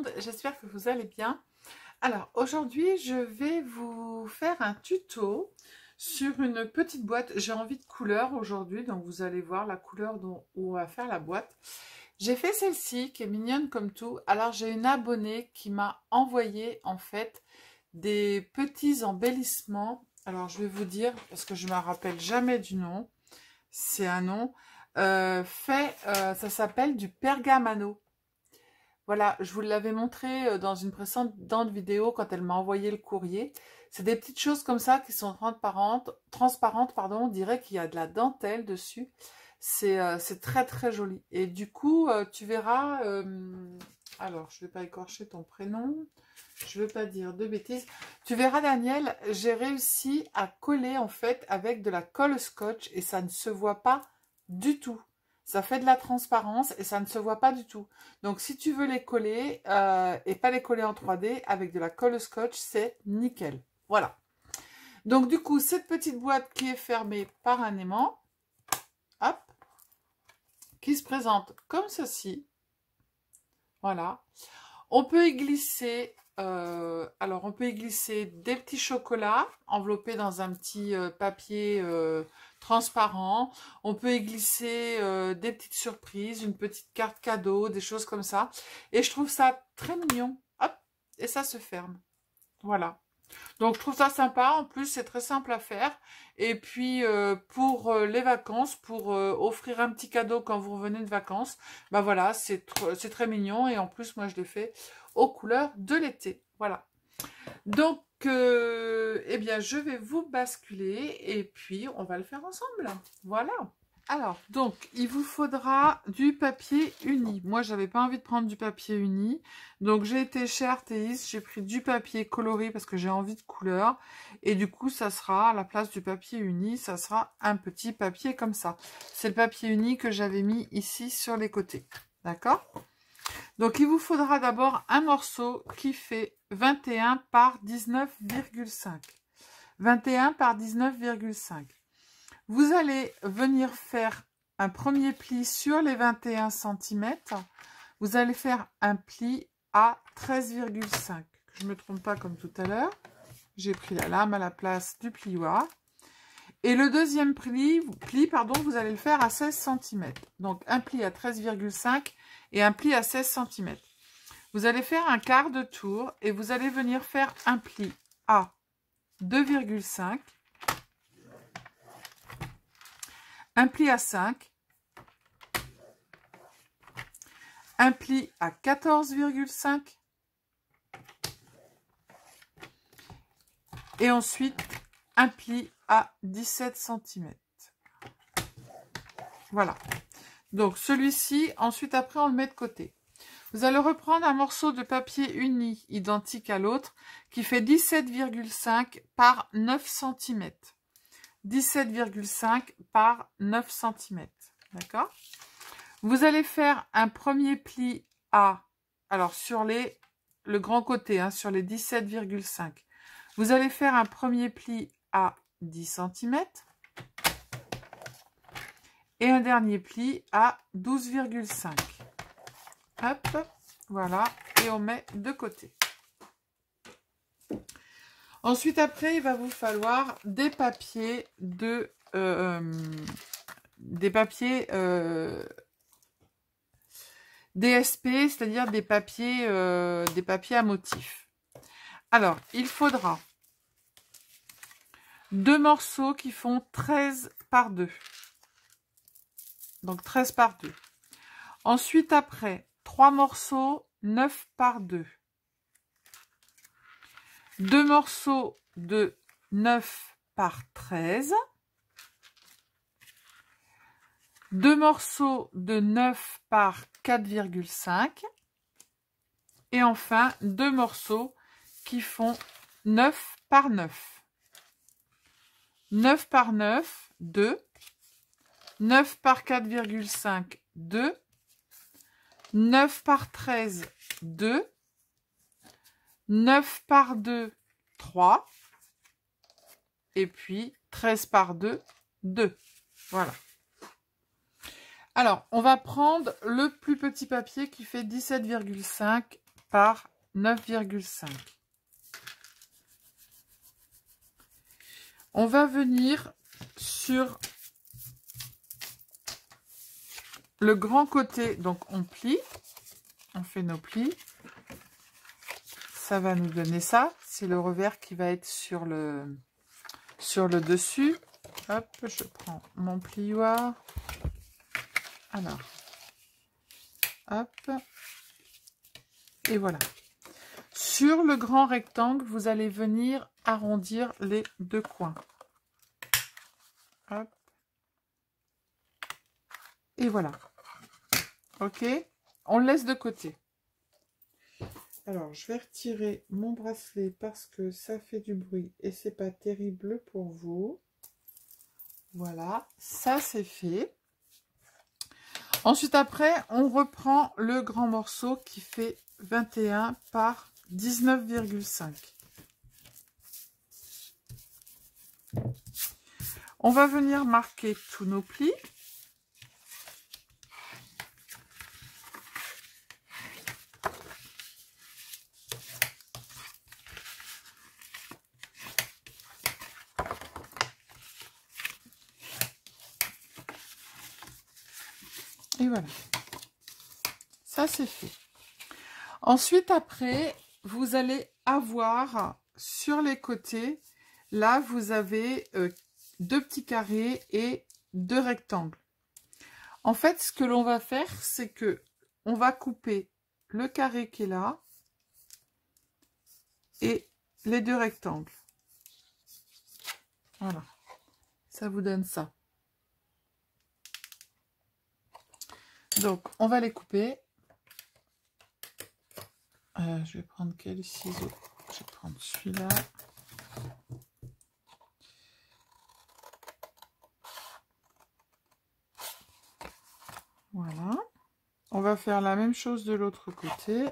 monde, j'espère que vous allez bien. Alors aujourd'hui je vais vous faire un tuto sur une petite boîte. J'ai envie de couleur aujourd'hui, donc vous allez voir la couleur dont on va faire la boîte. J'ai fait celle-ci qui est mignonne comme tout. Alors j'ai une abonnée qui m'a envoyé en fait des petits embellissements. Alors je vais vous dire, parce que je ne me rappelle jamais du nom, c'est un nom, ça s'appelle du pergamano. Voilà, je vous l'avais montré dans une précédente vidéo quand elle m'a envoyé le courrier. C'est des petites choses comme ça qui sont transparentes, pardon, on dirait qu'il y a de la dentelle dessus. C'est très très joli. Et du coup, tu verras, alors je ne vais pas écorcher ton prénom, je ne veux pas dire de bêtises. Tu verras Daniel, j'ai réussi à coller en fait avec de la colle scotch et ça ne se voit pas du tout. Ça fait de la transparence et ça ne se voit pas du tout. Donc, si tu veux les coller et pas les coller en 3D, avec de la colle scotch, c'est nickel. Voilà. Donc, du coup, cette petite boîte qui est fermée par un aimant, hop, qui se présente comme ceci. Voilà. On peut y glisser, alors on peut y glisser des petits chocolats enveloppés dans un petit papier transparent. On peut y glisser des petites surprises, une petite carte cadeau, des choses comme ça. Et je trouve ça très mignon. Hop, et ça se ferme. Voilà. Donc je trouve ça sympa. En plus, c'est très simple à faire. Et puis pour les vacances, pour offrir un petit cadeau quand vous revenez de vacances, bah voilà, c'est très mignon. Et en plus, moi, je l'ai fait aux couleurs de l'été. Voilà. Donc, eh bien, je vais vous basculer et puis on va le faire ensemble. Voilà. Alors, donc, il vous faudra du papier uni. Moi, j'avais pas envie de prendre du papier uni. Donc, j'ai été chez Artéis, j'ai pris du papier coloré parce que j'ai envie de couleur. Et du coup, ça sera, à la place du papier uni, ça sera un petit papier comme ça. C'est le papier uni que j'avais mis ici sur les côtés. D'accord ? Donc, il vous faudra d'abord un morceau qui fait 21 par 19,5. 21 par 19,5. Vous allez venir faire un premier pli sur les 21 cm. Vous allez faire un pli à 13,5. Que je ne me trompe pas comme tout à l'heure. J'ai pris la lame à la place du plioir. Et le deuxième pli, vous allez le faire à 16 cm. Donc un pli à 13,5 et un pli à 16 cm. Vous allez faire un quart de tour et vous allez venir faire un pli à 2,5. Un pli à 5, un pli à 14,5 et ensuite un pli à 17 cm. Voilà. Donc celui-ci, ensuite après on le met de côté. Vous allez reprendre un morceau de papier uni identique à l'autre qui fait 17,5 par 9 cm. 17,5 par 9 cm. D'accord? Vous allez faire un premier pli à, alors sur le grand côté, hein, sur les 17,5. Vous allez faire un premier pli à 10 cm. Et un dernier pli à 12,5. Hop, voilà. Et on met de côté. Ensuite, après, il va vous falloir des papiers DSP, c'est-à-dire des papiers à motifs. Alors, il faudra 2 morceaux qui font 13 par 2. Donc 13 par 2. Ensuite, après, 3 morceaux 9 par 2. 2 morceaux de 9 par 13. 2 morceaux de 9 par 4,5. Et enfin, 2 morceaux qui font 9 par 9. 9 par 9, 2. 9 par 4,5, 2. 9 par 13, 2. 9 par 2, 3. Et puis 13 par 2, 2. Voilà. Alors, on va prendre le plus petit papier qui fait 17,5 par 9,5. On va venir sur le grand côté, donc on plie, on fait nos plis. Ça va nous donner ça. C'est le revers qui va être sur le dessus. Hop, je prends mon plioir. Alors, hop. Et voilà. Sur le grand rectangle, vous allez venir arrondir les deux coins. Hop. Et voilà. Ok. On le laisse de côté. Alors, je vais retirer mon bracelet parce que ça fait du bruit et c'est pas terrible pour vous. Voilà, ça c'est fait. Ensuite, après, on reprend le grand morceau qui fait 21 par 19,5. On va venir marquer tous nos plis. Et voilà, ça c'est fait. Ensuite, après, vous allez avoir sur les côtés, là vous avez deux petits carrés et deux rectangles. En fait, ce que l'on va faire, c'est que on va couper le carré qui est là et les deux rectangles. Voilà, ça vous donne ça. Donc, on va les couper. Je vais prendre quel ciseau? Je vais prendre celui-là. Voilà. On va faire la même chose de l'autre côté.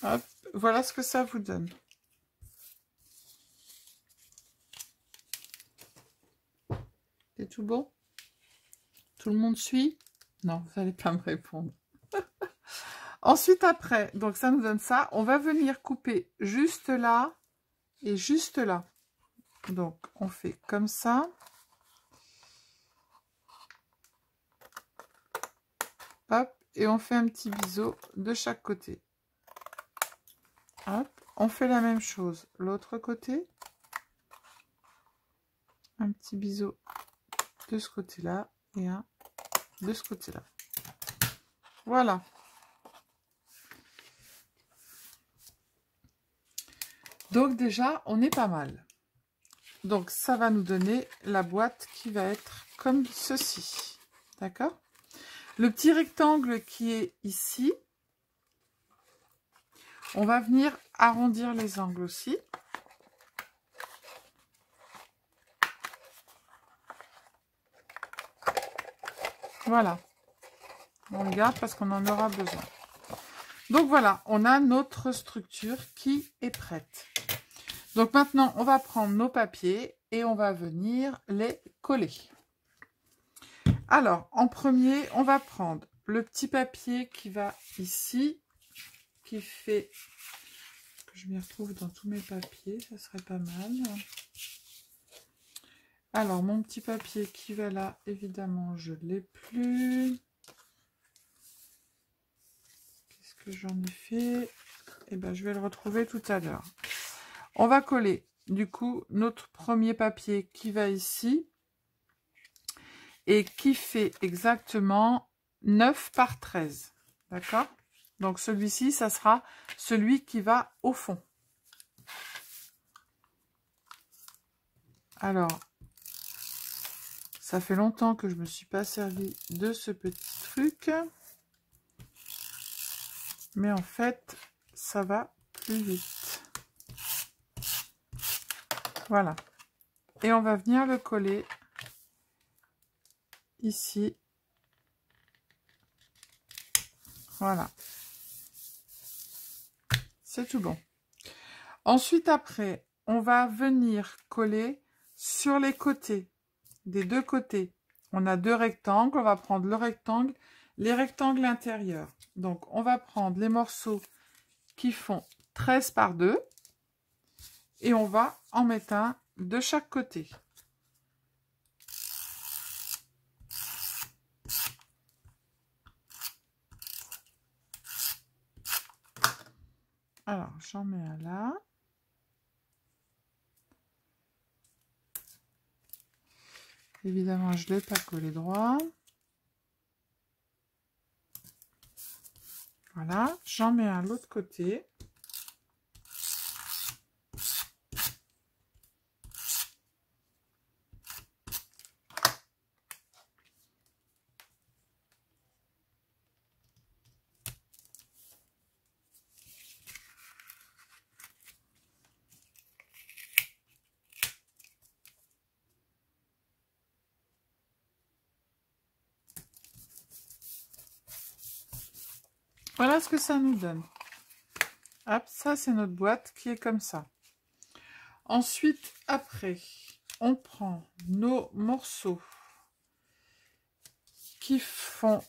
Hop, voilà ce que ça vous donne. C'est tout bon? Tout le monde suit? Non, vous n'allez pas me répondre. Ensuite, après, donc ça nous donne ça. On va venir couper juste là et juste là. Donc, on fait comme ça. Hop, et on fait un petit biseau de chaque côté. Hop, on fait la même chose l'autre côté. Un petit biseau de ce côté-là et un de ce côté-là. Voilà. Donc déjà, on est pas mal. Donc ça va nous donner la boîte qui va être comme ceci. D'accord? Le petit rectangle qui est ici, on va venir arrondir les angles aussi. Voilà. On le garde parce qu'on en aura besoin. Donc voilà, on a notre structure qui est prête. Donc maintenant, on va prendre nos papiers et on va venir les coller. Alors, en premier, on va prendre le petit papier qui va ici, qui fait... que je m'y retrouve dans tous mes papiers, ça serait pas mal. Alors, mon petit papier qui va là, évidemment, je ne l'ai plus. Qu'est-ce que j'en ai fait? Eh bien, je vais le retrouver tout à l'heure. On va coller, du coup, notre premier papier qui va ici et qui fait exactement 9 par 13. D'accord? Donc, celui-ci, ça sera celui qui va au fond. Alors, ça fait longtemps que je ne me suis pas servi de ce petit truc. Mais en fait, ça va plus vite. Voilà. Et on va venir le coller ici. Voilà. C'est tout bon. Ensuite, après, on va venir coller sur les côtés, des deux côtés. On a deux rectangles, on va prendre le rectangle, les rectangles intérieurs. Donc, on va prendre les morceaux qui font 13 par 2 et on va en mettre un de chaque côté. Alors, j'en mets un là. Évidemment, je ne l'ai pas collé droit. Voilà, j'en mets un de l'autre côté. Voilà ce que ça nous donne. Hop, ça c'est notre boîte qui est comme ça. Ensuite, après, on prend nos morceaux qui font...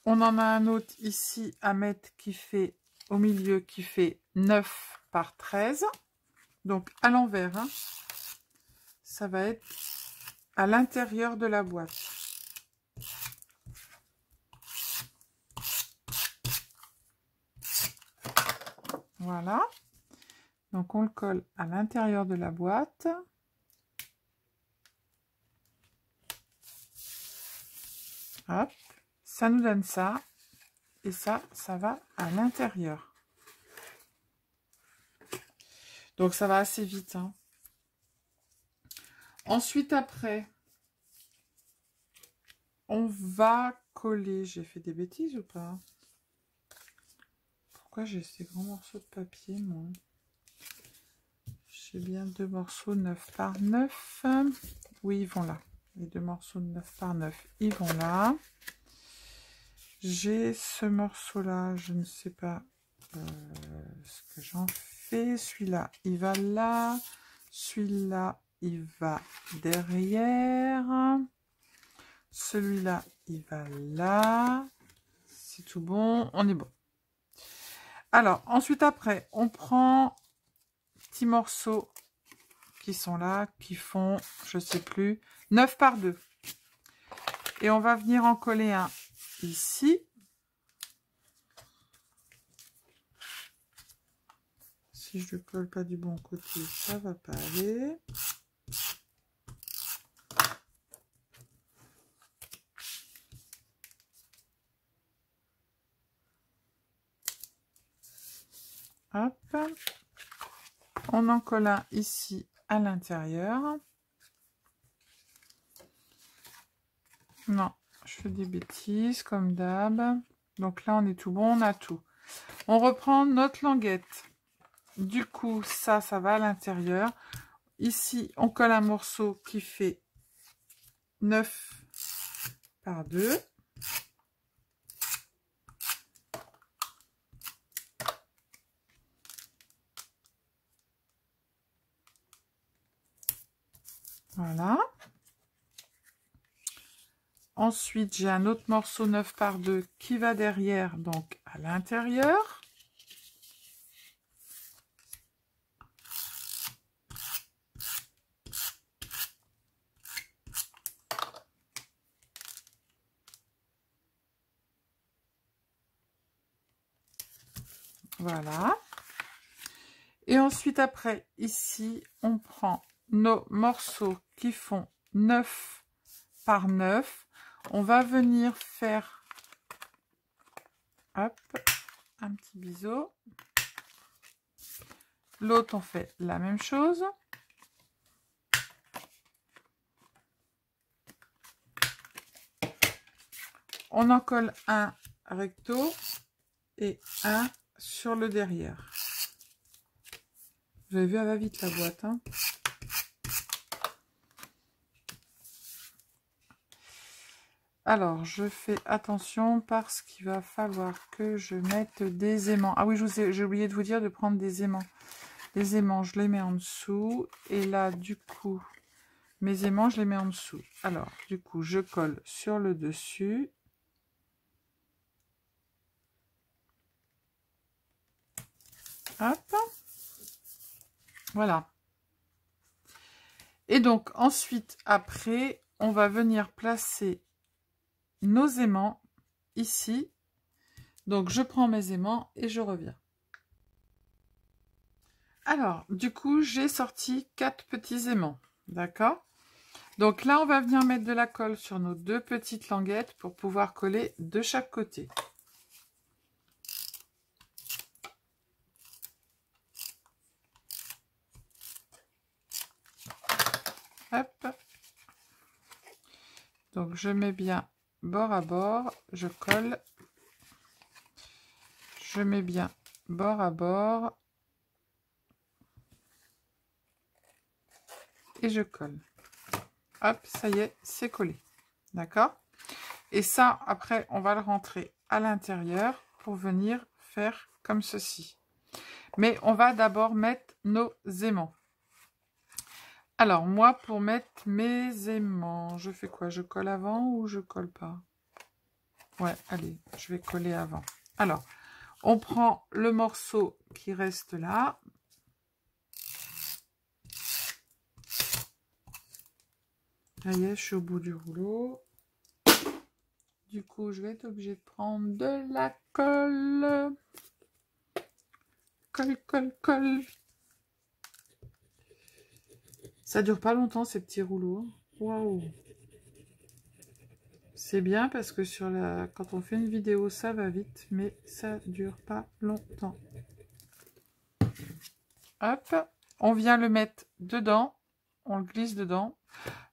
On en a un autre ici à mettre qui fait, au milieu, qui fait 9 par 13. Donc à l'envers, hein. Ça va être à l'intérieur de la boîte. Voilà. Donc on le colle à l'intérieur de la boîte. Hop. Ça nous donne ça. Et ça, ça va à l'intérieur. Donc ça va assez vite, hein. Ensuite, après, on va coller. J'ai fait des bêtises ou pas? Pourquoi j'ai ces grands morceaux de papier, moi? J'ai bien deux morceaux 9 par 9. Oui, ils vont là. Les deux morceaux de 9 par 9, ils vont là. J'ai ce morceau-là, je ne sais pas ce que j'en fais. Celui-là, il va là. Celui-là, il va derrière. Celui-là, il va là. C'est tout bon, on est bon. Alors, ensuite, après, on prend petits morceaux qui sont là, qui font, je sais plus, 9 par 2. Et on va venir en coller un ici. Si je ne le colle pas du bon côté, ça va pas aller. Hop. On en colle un ici à l'intérieur. Non, je fais des bêtises comme d'hab. Donc là, on est tout bon, on a tout. On reprend notre languette. Du coup, ça va à l'intérieur. Ici, on colle un morceau qui fait 9 par 2. Voilà. Ensuite, j'ai un autre morceau 9 par 2 qui va derrière, donc à l'intérieur. Voilà. Et ensuite, après, ici, on prend nos morceaux qui font 9 par 9. On va venir faire, hop, un petit biseau. L'autre, on fait la même chose. On en colle un recto et un sur le derrière. Vous avez vu, elle va vite la boîte, hein. Alors, je fais attention parce qu'il va falloir que je mette des aimants. Ah oui, j'ai oublié de vous dire de prendre des aimants. Les aimants, je les mets en dessous. Et là, du coup, mes aimants, je les mets en dessous. Alors, du coup, je colle sur le dessus. Hop. Voilà. Et donc, ensuite, après, on va venir placer nos aimants ici. Donc, je prends mes aimants et je reviens. Alors, du coup, j'ai sorti 4 petits aimants. D'accord? Donc là, on va venir mettre de la colle sur nos 2 petites languettes pour pouvoir coller de chaque côté. Hop. Donc, je mets bien bord à bord, je colle. Je mets bien bord à bord. Et je colle. Hop, ça y est, c'est collé. D'accord? Et ça, après, on va le rentrer à l'intérieur pour venir faire comme ceci. Mais on va d'abord mettre nos aimants. Alors, moi, pour mettre mes aimants, je fais quoi? Je colle avant ou je colle pas? Ouais, allez, je vais coller avant. Alors, on prend le morceau qui reste là. Ça y est, je suis au bout du rouleau. Du coup, je vais être obligée de prendre de la colle. Colle, colle, colle. Ça dure pas longtemps, ces petits rouleaux. Waouh! C'est bien parce que quand on fait une vidéo, ça va vite, mais ça dure pas longtemps. Hop, on vient le mettre dedans. On le glisse dedans.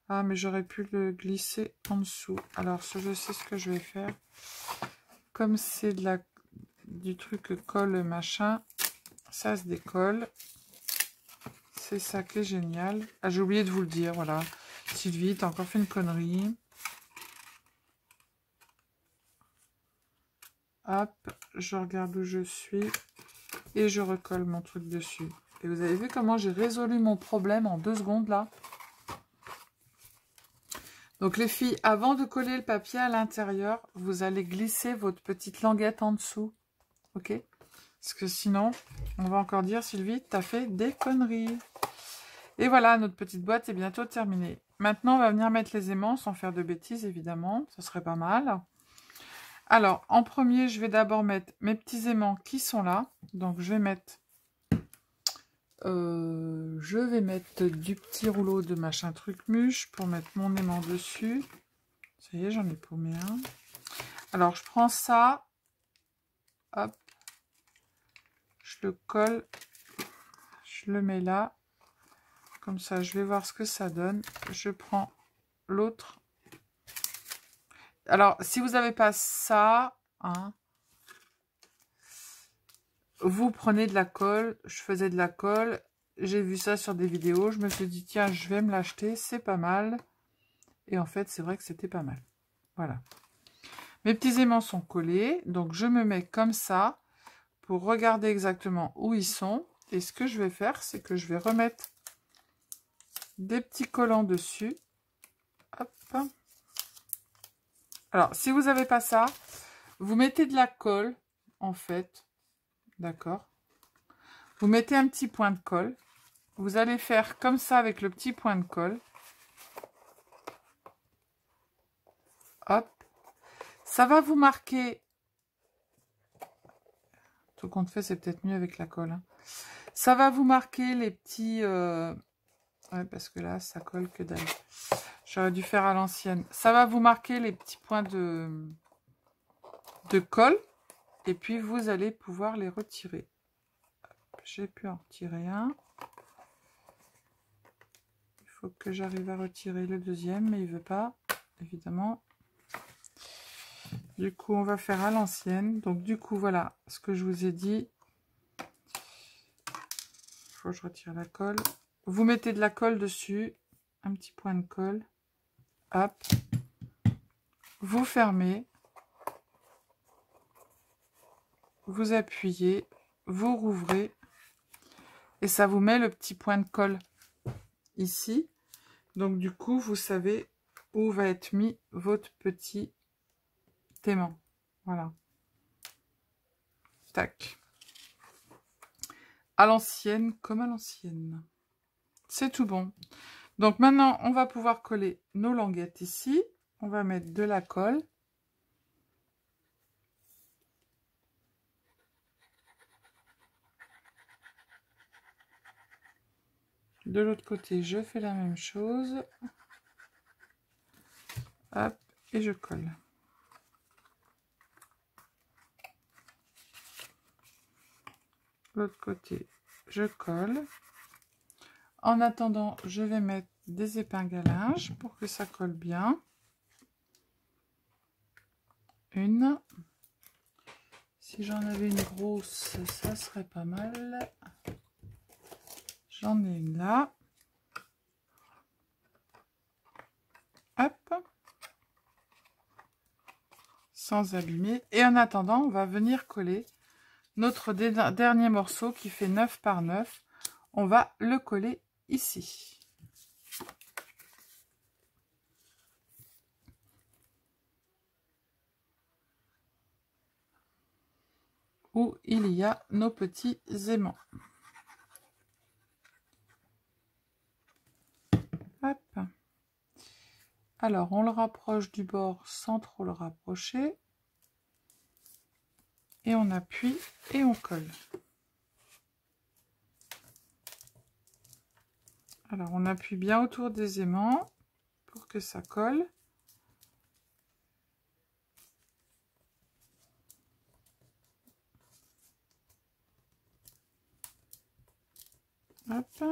Ah, mais j'aurais pu le glisser en dessous. Alors, je sais ce que je vais faire. Comme c'est du truc colle machin, ça se décolle. C'est ça qui est génial. Ah, j'ai oublié de vous le dire, voilà. Sylvie, t'as encore fait une connerie. Hop, je regarde où je suis. Et je recolle mon truc dessus. Et vous avez vu comment j'ai résolu mon problème en 2 secondes, là? Donc, les filles, avant de coller le papier à l'intérieur, vous allez glisser votre petite languette en dessous. Ok? Parce que sinon, on va encore dire, Sylvie, t'as fait des conneries. Et voilà, notre petite boîte est bientôt terminée. Maintenant, on va venir mettre les aimants sans faire de bêtises, évidemment. Ce serait pas mal. Alors, en premier, je vais d'abord mettre mes petits aimants qui sont là. Donc, je vais mettre du petit rouleau de machin truc mûche pour mettre mon aimant dessus. Ça y est, j'en ai paumé un. Alors, je prends ça. Hop. Je le colle. Je le mets là. Comme ça, je vais voir ce que ça donne. Je prends l'autre. Alors, si vous n'avez pas ça, hein, vous prenez de la colle. Je faisais de la colle. J'ai vu ça sur des vidéos. Je me suis dit, tiens, je vais me l'acheter. C'est pas mal. Et en fait, c'est vrai que c'était pas mal. Voilà. Mes petits aimants sont collés. Donc, je me mets comme ça pour regarder exactement où ils sont. Et ce que je vais faire, c'est que je vais remettre des petits collants dessus. Hop. Alors, si vous n'avez pas ça, vous mettez de la colle, en fait. D'accord? Vous mettez un petit point de colle. Vous allez faire comme ça avec le petit point de colle. Hop. Ça va vous marquer. Tout compte fait, c'est peut-être mieux avec la colle. Hein. Ça va vous marquer les petits... Ouais, parce que là, ça colle que dalle. J'aurais dû faire à l'ancienne. Ça va vous marquer les petits points de colle. Et puis, vous allez pouvoir les retirer. J'ai pu en retirer un. Il faut que j'arrive à retirer le deuxième, mais il ne veut pas, évidemment. Du coup, on va faire à l'ancienne. Donc, du coup, voilà ce que je vous ai dit. Il faut que je retire la colle. Vous mettez de la colle dessus. Un petit point de colle. Hop. vous fermez, vous appuyez, vous rouvrez et ça vous met le petit point de colle ici. Donc du coup, vous savez où va être mis votre petit aimant. Voilà. Tac. À l'ancienne, comme à l'ancienne. C'est tout bon. Donc maintenant, on va pouvoir coller nos languettes ici. On va mettre de la colle. De l'autre côté, je fais la même chose. Hop, et je colle. L'autre côté, je colle. En attendant, je vais mettre des épingles à linge pour que ça colle bien. Une. Si j'en avais une grosse, ça serait pas mal. J'en ai une là. Hop. Sans abîmer. Et en attendant, on va venir coller notre dernier morceau qui fait 9 par 9. On va le coller ici. Où il y a nos petits aimants. Hop. Alors, on le rapproche du bord sans trop le rapprocher. Et on appuie et on colle. Alors, on appuie bien autour des aimants pour que ça colle. Hop.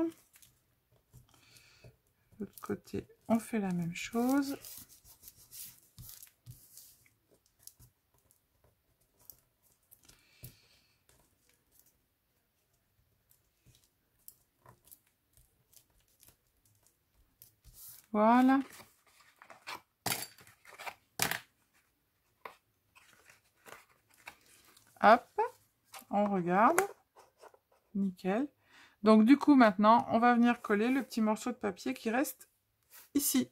De l'autre côté, on fait la même chose. Voilà. Hop, on regarde. Nickel. Donc du coup, maintenant, on va venir coller le petit morceau de papier qui reste ici.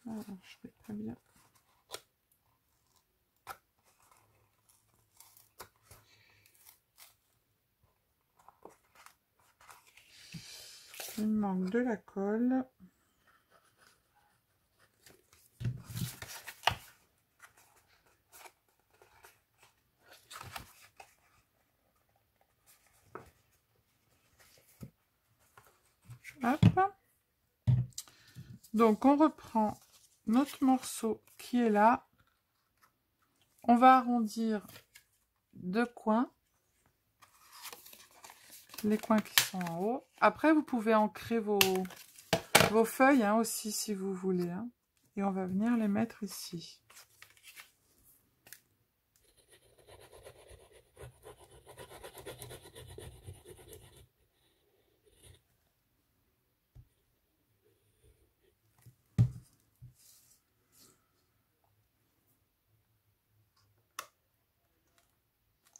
Alors, je vais pas bien. Il me manque de la colle. Hop. Donc on reprend notre morceau qui est là. On va arrondir deux coins. Les coins qui sont en haut. Après, vous pouvez ancrer vos feuilles hein, aussi si vous voulez. Hein. Et on va venir les mettre ici.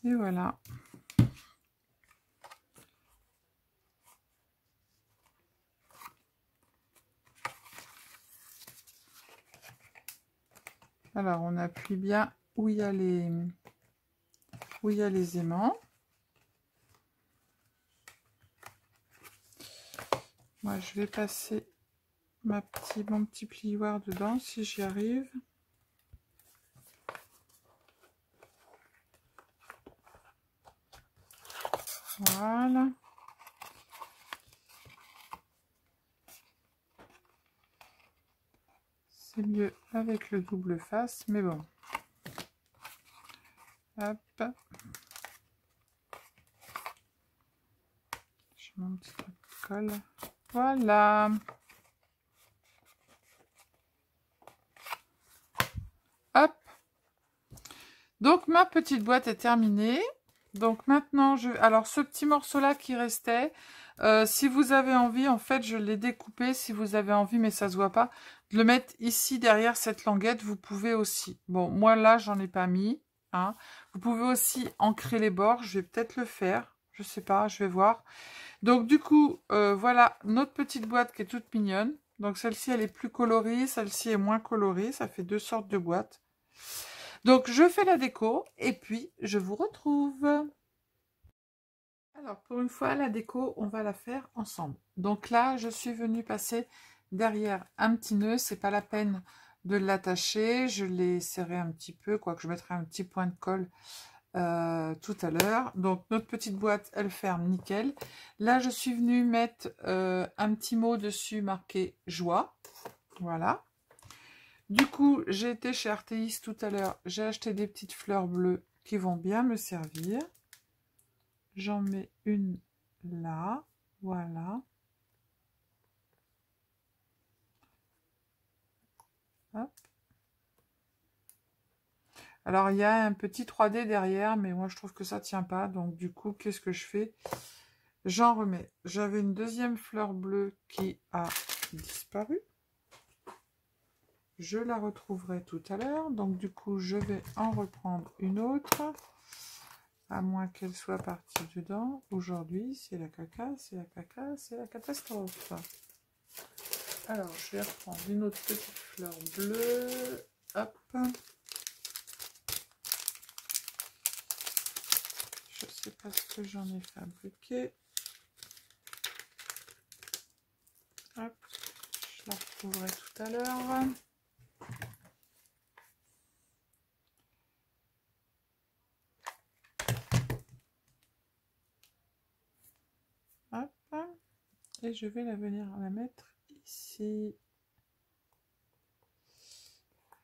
Et voilà. Alors, on appuie bien où il y a les aimants. Moi, je vais passer mon petit plioir dedans si j'y arrive. Voilà. C'est mieux avec le double face, mais bon. Hop. Je mets un petit peu de colle. Voilà. Hop. Donc, ma petite boîte est terminée. Donc, maintenant, alors ce petit morceau-là qui restait, Si vous avez envie, en fait, je l'ai découpé, si vous avez envie, mais ça se voit pas, de le mettre ici derrière cette languette, vous pouvez aussi. Bon, moi là, j'en ai pas mis. Hein. Vous pouvez aussi ancrer les bords, je vais peut-être le faire. Je sais pas, je vais voir. Donc du coup, voilà notre petite boîte qui est toute mignonne. Donc celle-ci, elle est plus colorée, celle-ci est moins colorée. Ça fait deux sortes de boîtes. Donc je fais la déco et puis je vous retrouve. Alors pour une fois, la déco, on va la faire ensemble. Donc là, je suis venue passer derrière un petit nœud. C'est pas la peine de l'attacher. Je l'ai serré un petit peu, quoique je mettrai un petit point de colle tout à l'heure. Donc notre petite boîte, elle ferme nickel. Là, je suis venue mettre un petit mot dessus marqué joie. Voilà. Du coup, j'ai été chez Artéis tout à l'heure. J'ai acheté des petites fleurs bleues qui vont bien me servir. J'en mets une là. Voilà. Hop. Alors, il y a un petit 3D derrière, mais moi, je trouve que ça tient pas. Donc, du coup, qu'est-ce que je fais? J'en remets. J'avais une deuxième fleur bleue qui a disparu. Je la retrouverai tout à l'heure. Donc, du coup, je vais en reprendre une autre. À moins qu'elle soit partie dedans. Aujourd'hui, c'est la caca, c'est la caca, c'est la catastrophe. Alors, je vais reprendre une autre petite fleur bleue. Hop. Je sais pas ce que j'en ai fabriqué. Hop. Je la retrouverai tout à l'heure. Hop. Et je vais venir la mettre ici.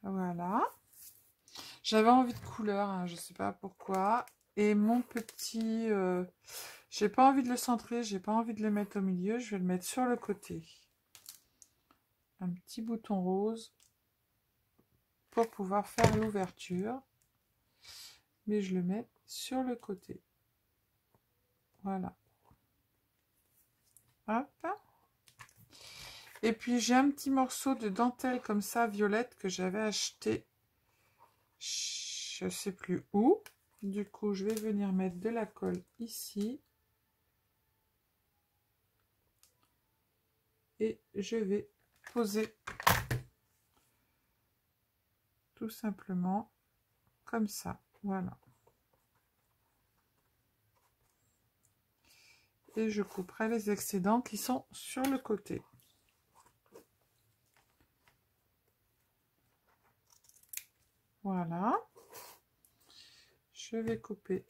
Voilà. J'avais envie de couleur, hein, je sais pas pourquoi. Et mon petit... j'ai pas envie de le centrer, j'ai pas envie de le mettre au milieu. Je vais le mettre sur le côté. Un petit bouton rose pour pouvoir faire l'ouverture. Mais je le mets sur le côté. Voilà. Hop. Et puis j'ai un petit morceau de dentelle comme ça, violette, que j'avais acheté. Je sais plus où. Du coup, je vais venir mettre de la colle ici. Et je vais poser tout simplement comme ça. Voilà. Et je couperai les excédents qui sont sur le côté. Voilà. Je vais couper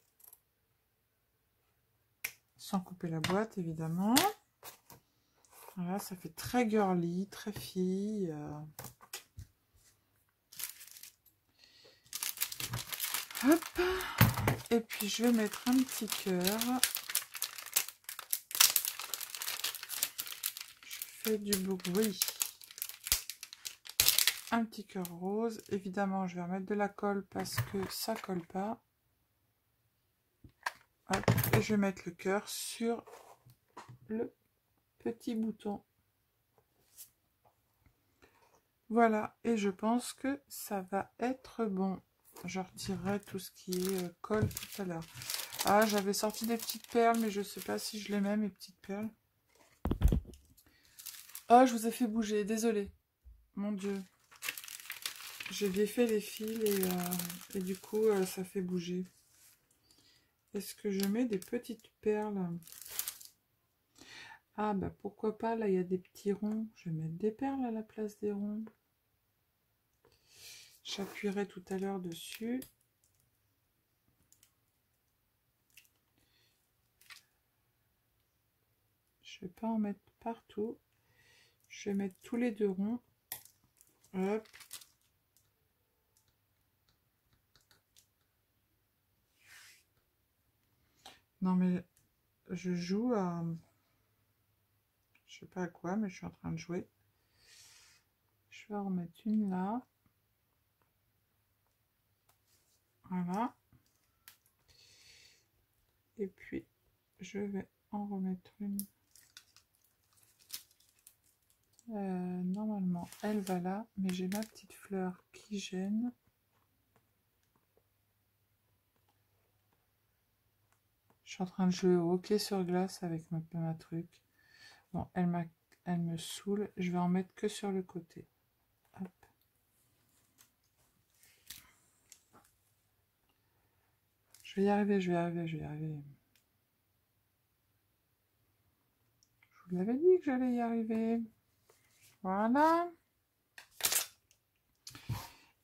sans couper la boîte, évidemment. Voilà, ça fait très girly, très fille. Hop. Et puis, je vais mettre un petit cœur. Je fais du bruit. Un petit cœur rose. Évidemment, je vais remettre de la colle parce que ça colle pas. Hop. Et je vais mettre le cœur sur le petit bouton. Voilà, et je pense que ça va être bon. Je retirerai tout ce qui est colle tout à l'heure. Ah, j'avais sorti des petites perles, mais je sais pas si je les mets, mes petites perles. Oh, je vous ai fait bouger, désolée. Mon Dieu. J'ai défait les fils et du coup, ça fait bouger. Est-ce que je mets des petites perles? Ah, bah pourquoi pas, là, il y a des petits ronds. Je vais mettre des perles à la place des ronds. J'appuierai tout à l'heure dessus. Je ne vais pas en mettre partout. Je vais mettre tous les deux ronds. Hop. Non mais je joue à... Je sais pas à quoi, mais je suis en train de jouer. Je vais en remettre une là. Voilà. Et puis, je vais en remettre une Normalement, elle va là, mais j'ai ma petite fleur qui gêne. Je suis en train de jouer au hockey sur glace avec ma truc. Bon, elle me saoule. Je vais en mettre que sur le côté. Hop. Je vais y arriver, je vais y arriver, je vais y arriver. Je vous l'avais dit que j'allais y arriver. Voilà.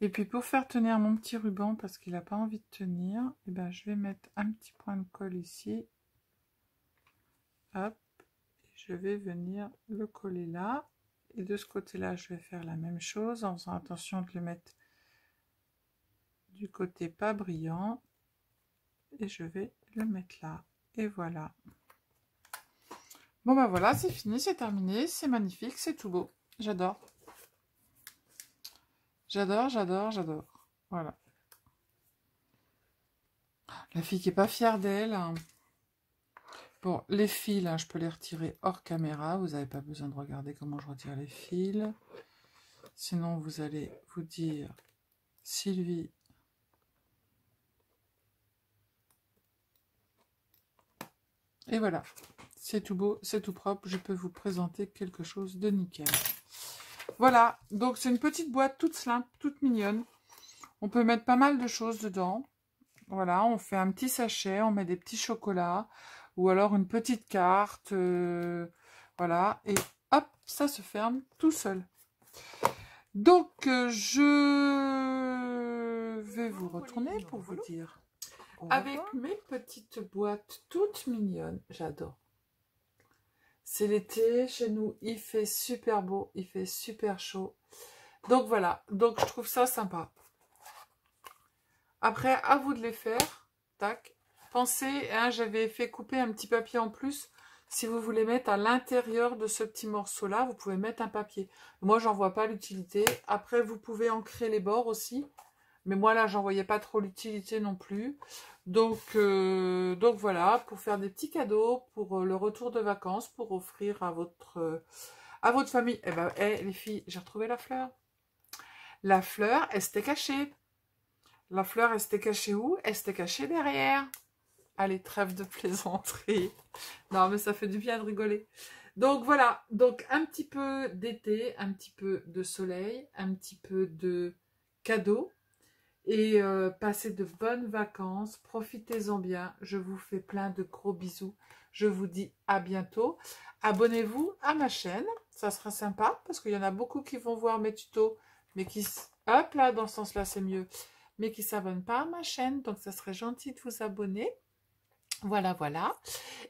Et puis pour faire tenir mon petit ruban, parce qu'il n'a pas envie de tenir, eh ben, je vais mettre un petit point de colle ici. Hop. Et je vais venir le coller là. Et de ce côté-là, je vais faire la même chose en faisant attention de le mettre du côté pas brillant. Et je vais le mettre là. Et voilà. Bon ben voilà, c'est fini, c'est terminé, c'est magnifique, c'est tout beau. J'adore. J'adore, j'adore, j'adore. Voilà. La fille qui est pas fière d'elle. Hein. Bon, les fils, là, je peux les retirer hors caméra. Vous n'avez pas besoin de regarder comment je retire les fils. Sinon, vous allez vous dire, Sylvie, et voilà. C'est tout beau, c'est tout propre. Je peux vous présenter quelque chose de nickel. Voilà, donc c'est une petite boîte toute simple, toute mignonne. On peut mettre pas mal de choses dedans. Voilà, on fait un petit sachet, on met des petits chocolats ou alors une petite carte. Voilà, et hop, ça se ferme tout seul. Donc, je vais vous retourner pour vous dire. Avec mes petites boîtes toutes mignonnes, j'adore. C'est l'été, chez nous, il fait super beau, il fait super chaud. Donc voilà, donc je trouve ça sympa. Après, à vous de les faire. Tac. Pensez, hein, j'avais fait couper un petit papier en plus. Si vous voulez mettre à l'intérieur de ce petit morceau-là, vous pouvez mettre un papier. Moi, j'en vois pas l'utilité. Après, vous pouvez ancrer les bords aussi. Mais moi, là, j'en voyais pas trop l'utilité non plus. Donc voilà, pour faire des petits cadeaux, pour le retour de vacances, pour offrir à votre famille. Eh ben, les filles, j'ai retrouvé la fleur. La fleur, elle s'était cachée. La fleur, elle s'était cachée où? Elle s'était cachée derrière. Allez, trêve de plaisanterie. Non, mais ça fait du bien de rigoler. Donc voilà, donc un petit peu d'été, un petit peu de soleil, un petit peu de cadeaux. Et passez de bonnes vacances, profitez-en bien. Je vous fais plein de gros bisous. Je vous dis à bientôt. Abonnez-vous à ma chaîne, ça sera sympa parce qu'il y en a beaucoup qui vont voir mes tutos, mais qui... Hop là, dans ce sens-là, c'est mieux. Mais qui ne s'abonnent pas à ma chaîne, donc ça serait gentil de vous abonner. Voilà, voilà.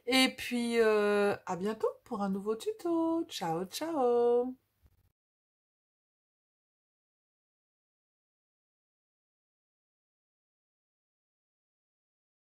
Et puis, à bientôt pour un nouveau tuto. Ciao, ciao.